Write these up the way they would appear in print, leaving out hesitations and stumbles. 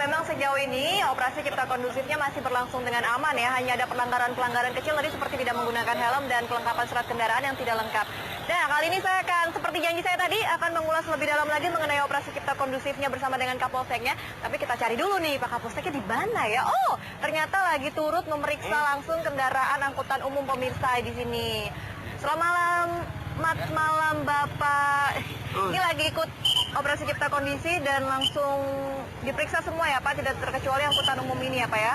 memang sejauh ini operasi Cipta Kondusifnya masih berlangsung dengan aman ya. Hanya ada pelanggaran-pelanggaran kecil tadi seperti tidak menggunakan helm dan kelengkapan surat kendaraan yang tidak lengkap. Nah, kali ini saya akan, seperti janji saya tadi, akan mengulas lebih dalam lagi mengenai operasi Cipta Kondusifnya bersama dengan Kapolseknya. Tapi kita cari dulu nih, Pak Kapolseknya di mana ya? Oh, ternyata lagi turut memeriksa langsung kendaraan angkutan umum pemirsa di sini. Selamat malam Bapak. Ini lagi ikut operasi Cipta Kondisi dan langsung diperiksa semua ya Pak, tidak terkecuali angkutan umum ini ya Pak ya?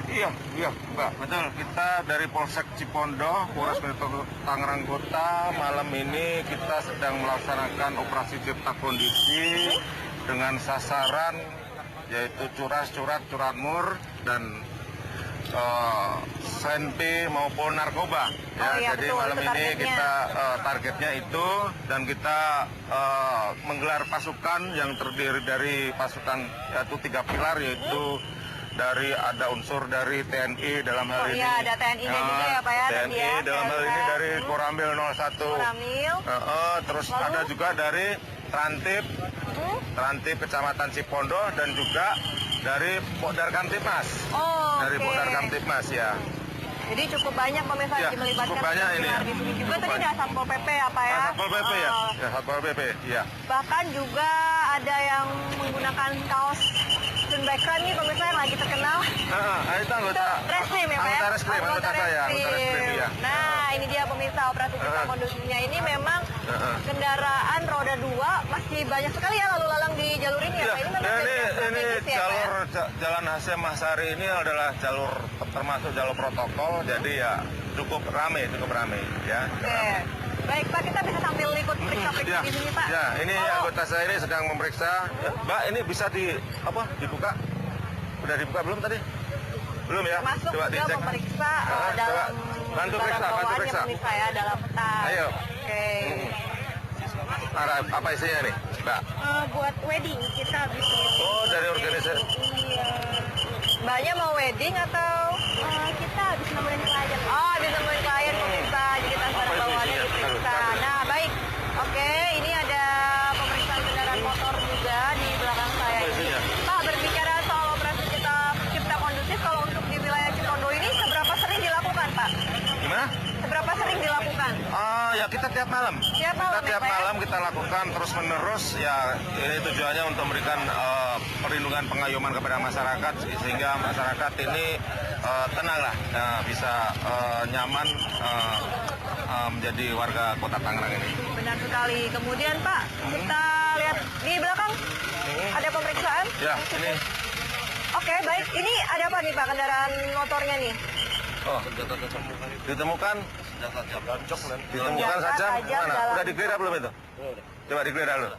Iya Mbak, betul. Kita dari Polsek Cipondoh, Polres Metro Tangerang Kota, malam ini kita sedang melaksanakan operasi Cipta Kondisi dengan sasaran yaitu curanmor dan senpi maupun narkoba. Ya, jadi betul, malam ini kita targetnya itu, dan kita menggelar pasukan yang terdiri dari pasukan yaitu 3 pilar, yaitu dari ada unsur dari TNI dalam hal ini. Iya, ada TNI-nya juga ya Pak ya. TNI dalam hal ini dari Koramil 01. Koramil. Terus lalu ada juga dari Trantip Kecamatan Cipondoh dan juga dari Pokdar Kamtipmas. Dari Pokdar Kamtipmas ya. Jadi cukup banyak pemirsa yang melibatkan. Cukup banyak ini ya. Di sini juga tadi ada Satpol PP apa ya? Satpol PP ya. Ya, Satpol PP ya. Bahkan juga ada yang menggunakan kaos Sunbackrun nih pemirsa yang lagi terkenal. Itu anggota Reskrim ya Pak ya? Anggota Reskrim ya. Nah, ini dia pemirsa operasi Cipta Kondusifnya ini memang kendaraan roda 2 masih banyak sekali ya lalu lalang di jalur ini ya Pak. Ini jalur Jalan Hasyim Masyari ini adalah jalur termasuk jalur protokol, jadi ya cukup ramai ya. Oke. Baik Pak, kita bisa sambil ikut periksa-periksa di sini Pak. Ya, ini anggota saya ini sedang memeriksa. Mbak, ini bisa dibuka? Udah dibuka belum tadi? Belum ya? Masuk coba juga dicek. memeriksa dalam bantu periksa. pemirsa ya, dalam tas. Ayo. Oke. Apa isinya nih, Mbak? Buat wedding kita habis itu. Oh, dari organisasi. Iya. Mbaknya mau wedding atau kita habis nemuin klien? Oh, habis nemuin klien pemirsa. Jadi barang bawaannya diperiksa. Nah, baik. Oke, ini ada pemeriksaan kendaraan motor juga di belakang saya ini. Pak, berbicara soal operasi Cipta Kondusif, kalau untuk di wilayah Cipondoh ini seberapa sering dilakukan, Pak? Gimana? Seberapa sering dilakukan? Ya kita tiap malam. Tiap malam Kita lakukan terus menerus ya. Ini tujuannya untuk memberikan perlindungan pengayuman kepada masyarakat sehingga masyarakat ini tenang lah, bisa nyaman menjadi warga Kota Tangerang ini. Benar sekali. Kemudian Pak, kita lihat di belakang ada pemeriksaan. Ya, ini. Oke, baik. Ini ada apa nih Pak kendaraan motornya nih? Ditemukan saja. Mana? Udah digeledah belum itu? Coba digeledah dulu.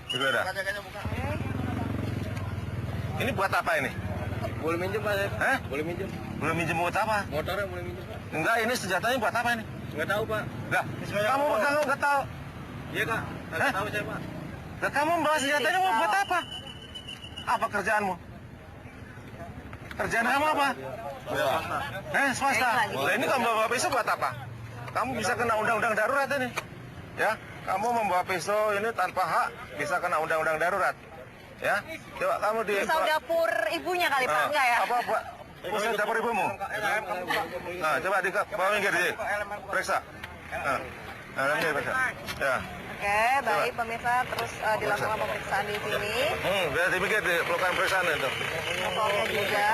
Digeledah. Ini buat apa ini? Boleh minjem Pak? Hah? Boleh minjem. Belum minjem buat apa? Motornya boleh minjem Pak? Enggak, ini senjatanya buat apa ini? Nggak tahu Pak. Enggak. Kamu pegang nggak tahu? Iya Kak. Nggak tahu saya Pak. Lah, kamu membawa senjatanya mau buat apa? Apa kerjaanmu? Kerjaan kamu apa? Swasta. Nah, ini kamu membawa pisau buat apa? Kamu bisa kena undang-undang darurat ini. Ya, kamu membawa pisau ini tanpa hak bisa kena undang-undang darurat. Ya, coba kamu di Pisau dapur ibunya kali Pak, enggak ya? Apa buat pisau dapur ibumu? Nah, coba di bawa minggir di periksa. Nah, ini periksa. Ya. Oke, baik pemirsa, terus dilakukan pemeriksaan di sini. Biar dipikir di pelukan periksaan itu. Motornya juga.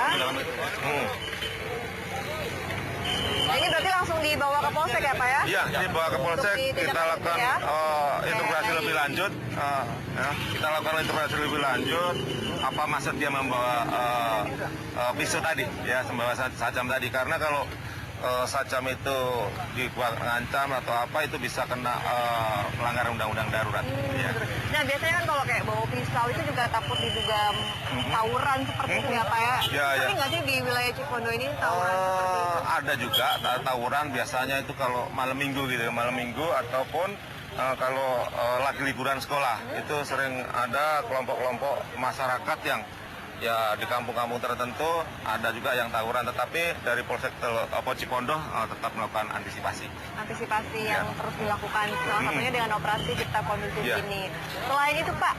Nah, ini berarti langsung dibawa ke Polsek ya Pak ya? Iya, ini bawa ke Polsek, kita lakukan interogasi lebih lanjut. Kita lakukan interogasi lebih lanjut. Apa maksud dia membawa pisau tadi, ya, membawa sajam tadi? Karena kalau sajam itu dibuat mengancam atau apa, itu bisa kena melanggar undang-undang darurat. Ya. Nah, biasanya kan kalau kayak bawa pisau itu juga takut diduga tawuran seperti itu ya Pak ya? Tapi nggak sih di wilayah Cipondoh ini tawuran seperti itu? Ada juga tawuran, biasanya itu kalau malam minggu gitu, malam minggu ataupun kalau lagi liburan sekolah, itu sering ada kelompok-kelompok masyarakat yang ya di kampung-kampung tertentu ada juga yang tawuran, tetapi dari Polsek Cipondoh tetap melakukan antisipasi. Antisipasi yang terus dilakukan, salah satunya dengan operasi Cipta Kondusif ini. Selain itu Pak,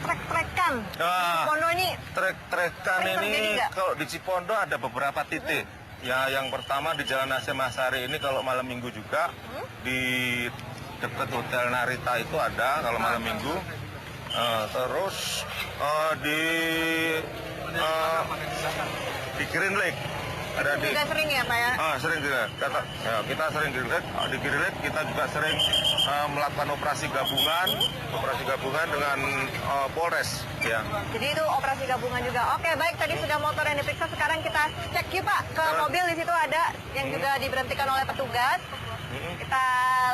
trek-trekan trek-trekan. Nah, Cipondo ini trek-trekan sering terjadi ini nggak? kalau di Cipondo ada beberapa titik. Ya, yang pertama di Jalan Hasyim Asyari ini kalau malam minggu juga di dekat Hotel Narita itu ada kalau malam minggu. Terus di Green Lake ada di. Juga sering ya Pak ya? Sering juga. Kita sering di Green Lake kita juga sering melakukan operasi gabungan dengan Polres. Ya. Jadi itu operasi gabungan juga. Oke, baik. Tadi sudah motor yang diperiksa. Sekarang kita cek yuk Pak ke mobil. Di situ ada yang juga diberhentikan oleh petugas. Kita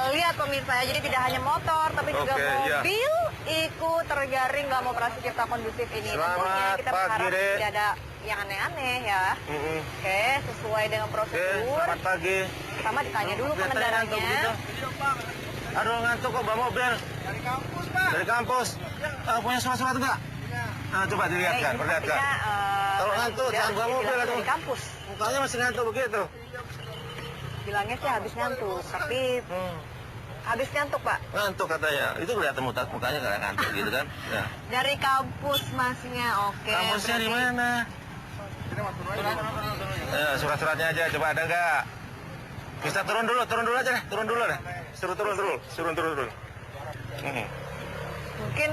lihat pemirsa ya. Jadi tidak hanya motor, tapi juga Oke, mobil ikut terjaring dalam operasi cipta kondusif ini. Tentunya Selamat kita pagi, berharap Dek. tidak ada yang aneh-aneh ya. Oke, sesuai dengan Oke, prosedur. selamat pagi. Pertama ditanya dulu pengendaranya. Aduh, ngantuk kok bawa mobil. Dari kampus, Pak. Dari kampus? Punya surat-surat enggak? Coba dilihatkan, Ini perlihatkan. sepertinya, Kalau ngantuk, jangan bawa mobil dibilang atau dari kampus. mukanya masih ngantuk begitu. Bilangnya sih habis ngantuk, tapi habis ngantuk Pak. Ngantuk katanya. Itu kelihatan mukanya kayak ngantuk gitu kan. Ya. Dari kampus masnya, oke. Kampusnya di mana? Surat-suratnya aja, coba ada nggak? Bisa turun dulu aja deh, turun dulu deh. Suruh turun dulu. Mungkin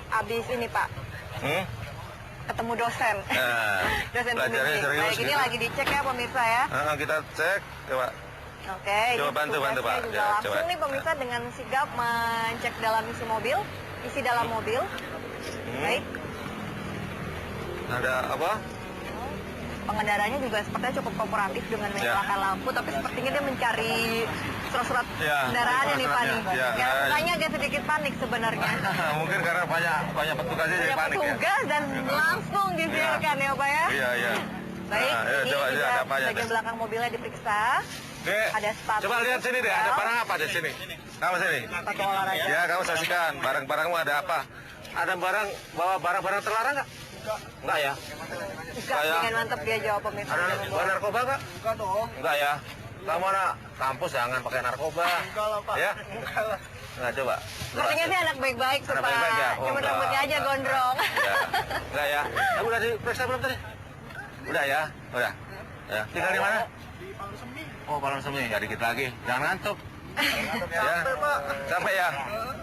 habis ini Pak, ketemu dosen. Dosen Belajarnya pembimbing. serius Baik, ini gitu. lagi dicek ya pemirsa ya. Kita cek, coba. Oke, Coba ini bantu, tugasnya Pak. juga Ya, langsung coba. nih pemirsa dengan sigap mencek dalam isi dalam mobil. Baik, Ada apa? pengendaranya juga sepertinya cukup kooperatif dengan menyalakan lampu, tapi sepertinya dia mencari surat-surat Ya, kendaraannya nih Pak nih. surat-suratnya. Ya, Ya, ya. mukanya agak sedikit panik sebenarnya. Mungkin karena banyak petugasnya jadi Ada panik ya. petugas dan langsung disiarkan ya Pak ya. Iya. Baik, Nah, ini coba juga ada apanya, bagian Dek? belakang mobilnya diperiksa. Dek, Ada sepatu. coba lihat sini deh, ada barang apa di sini? Kamu sini. Sepatu olahraga. Ya, kamu saksikan barang-barangmu ada apa? Ada bawa barang-barang terlarang nggak? Enggak ya? Enggak, dengan mantap dia jawab pemirsa. Ada bawa narkoba nggak? Enggak dong. Enggak ya? Kamu anak kampus jangan pakai narkoba. Enggak lah, Pak. Ya? Nah, coba. Sepertinya sih anak baik-baik sih Anak Pak. baik-baik ya? Oh, Cuma enggak. rambutnya aja gondrong. Ya. Enggak ya? Kamu udah diperiksa belum tadi? Udah ya? Udah. Ya. Tinggal di mana? Oh, Palem Semi. Ya, dikit lagi. Jangan ngantuk. Ya. Capek ya?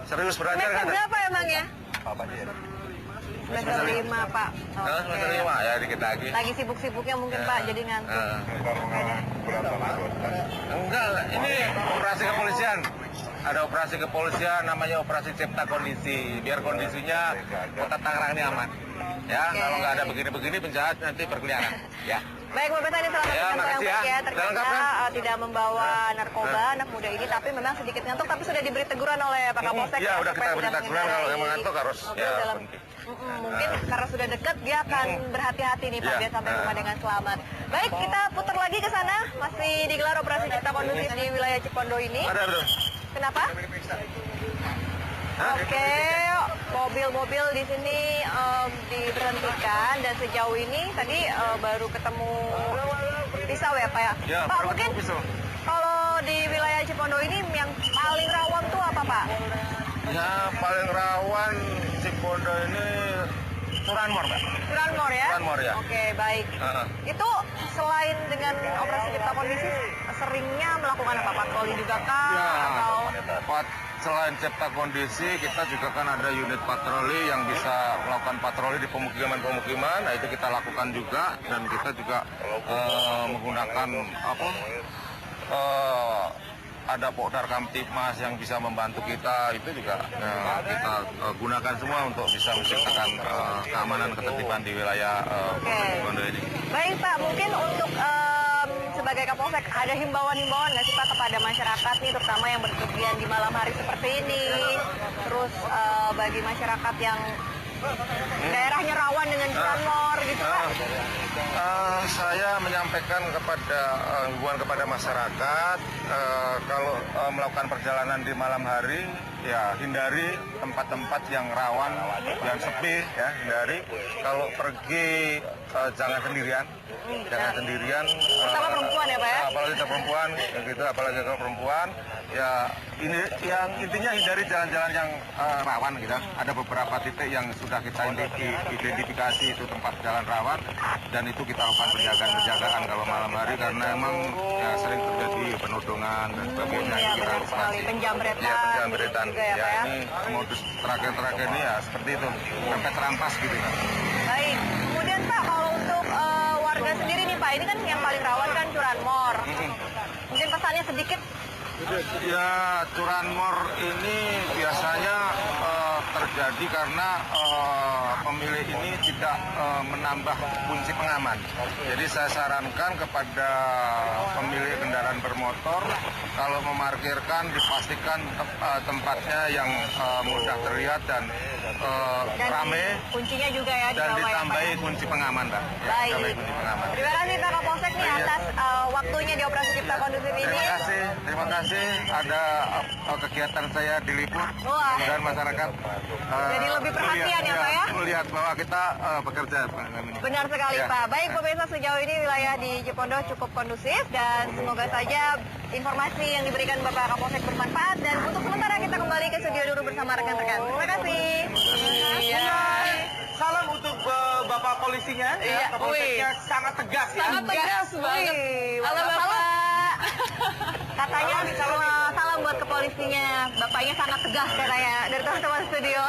Serius belajar Semester kan? berapa emang ya? Apa dia? Semester 5 Pak. Nah, semester 5 ya, dikit lagi. Lagi sibuk-sibuknya mungkin Pak, jadi ngantuk. Oke deh. Enggak, ini operasi kepolisian. Ada operasi kepolisian namanya operasi cipta kondisi. Biar kondisinya kota Tangerang ini aman. Ya, Oke. kalau nggak ada begini-begini penjahat nanti berkeliaran. Ya. Baik, pemirsa ini salah satu Ya, contoh yang makasih ya. baik ya. Udah lengkap Ternyata kan? tidak membawa narkoba anak muda ini, tapi memang sedikit ngantuk, tapi sudah diberi teguran oleh Pak Kapolsek. Ya, udah kita supaya beri tidak teguran kalau emang mengendarai ngantuk harus mobil ya dalam. berhenti. Mungkin karena sudah dekat dia akan berhati-hati nih Pak Ya. biar sampai rumah dengan selamat. Baik, kita putar lagi ke sana. Masih digelar operasi cipta kondusif di wilayah Cipondo ini. Ada, bro. Kenapa? Oke, mobil-mobil di sini diberhentikan dan sejauh ini tadi baru ketemu pisau ya Pak ya? Ya, Pak baru mungkin ketemu pisau. kalau di wilayah Cipondo ini yang paling rawan tuh apa Pak? Ya, paling rawan Cipondo ini Curanmor, Pak. Curanmor ya? Curanmor, ya. Oke, baik. Itu selain dengan operasi cipta kondisi, seringnya melakukan apa? Patroli juga kah? Ya, Atau selain cipta kondisi, kita juga kan ada unit patroli yang bisa melakukan patroli di pemukiman-pemukiman. Nah, itu kita lakukan juga dan kita juga menggunakan apa? Ada Pokdar Kamtipmas yang bisa membantu kita, itu juga kita gunakan semua untuk bisa menciptakan keamanan ketertiban di wilayah Cipondo ini. Baik Pak, mungkin untuk sebagai Kapolsek ada himbauan-himbauan nggak sih Pak kepada masyarakat nih, terutama yang berpergian di malam hari seperti ini, terus bagi masyarakat yang daerahnya rawan dengan curanmor gitu Pak? Saya menyampaikan hubungan kepada masyarakat, kalau melakukan perjalanan di malam hari, ya hindari tempat-tempat yang rawan, yang sepi, ya hindari. Kalau pergi jangan sendirian, jangan sendirian. Terutama perempuan ya Pak ya? Apalagi kita perempuan, ya gitu, apalagi kalau perempuan, ya ini yang intinya hindari jalan-jalan yang rawan gitu. Ada beberapa titik yang sudah kita identifikasi itu tempat jalan rawan, dan itu kita lakukan penjagaan kalau malam hari karena emang ya, sering terjadi penodongan dan sebagainya. Ya, Kita benar sekali. antisipasi. Penjamretan. Ya, penjamretan. juga ya, Pak ya? Ini modus terakhir ini ya seperti itu, sampai terampas gitu kan. Baik, kemudian Pak, kalau untuk warga sendiri nih Pak, ini kan yang paling rawan kan curanmor. Mungkin pesannya sedikit. Ya, curanmor ini biasanya terjadi karena pemilik ini tidak menambah kunci pengaman. Jadi saya sarankan kepada pemilik kendaraan bermotor kalau memarkirkan dipastikan tempatnya yang mudah terlihat dan rame Kuncinya juga ya dan dibawa ya, Pak, ditambahi ya? kunci pengaman, Pak. Ya, Baik. ditambahi kunci pengaman. Terima kasih Pak Kapolsek nih Iya. atas waktunya di Operasi Cipta Kondusif ini. Terima kasih. Ada kegiatan saya diliput dan masyarakat Jadi lebih perhatian ya, Pak ya? Melihat bahwa kita bekerja. Benar sekali Ya. Pak. Baik pemirsa, sejauh ini wilayah di Cipondoh cukup kondusif dan semoga saja informasi yang diberikan Bapak Kapolsek bermanfaat, dan untuk sementara kita kembali ke studio dulu bersama rekan-rekan. Terima kasih. Iya. Salam untuk Bapak polisinya, Iya. ya. Kapolseknya sangat tegas ya. Sangat tegas banget. Halo Bapak. Katanya salam buat kepolisinya. Bapaknya sangat tegas katanya dari teman-teman studio.